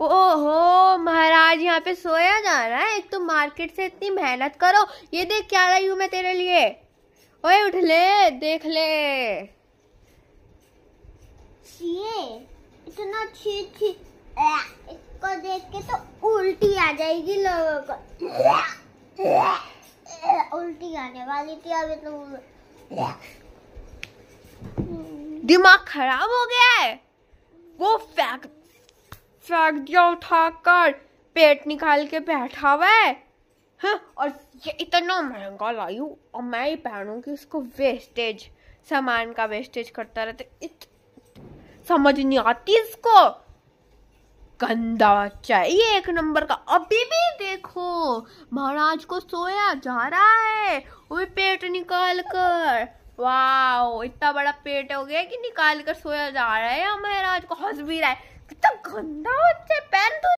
ओहो महाराज, यहाँ पे सोया जा रहा है। एक तो मार्केट से इतनी मेहनत करो। ये देख क्या लाई हूँ मैं तेरे लिए। ओए उठ ले, देख ले। ये इतना छी इसको देख के तो उल्टी आ जाएगी लोगों को। उल्टी आने वाली थी अभी तो। दिमाग खराब हो गया है। वो फेंक दिया उठाकर, पेट निकाल के बैठा हुआ है। हाँ, और ये इतना महंगा लाई हूँ और मैं ही पहनूंगी इसको। वेस्टेज, सामान का वेस्टेज करता रहता। समझ नहीं आती इसको। गंदा चाहिए एक नंबर का। अभी भी देखो महाराज को सोया जा रहा है वो पेट निकाल कर। वाह, इतना बड़ा पेट हो गया कि निकाल कर सोया जा रहा है। महाराज को हंस भी रहा है। कितना गंदा बच्चा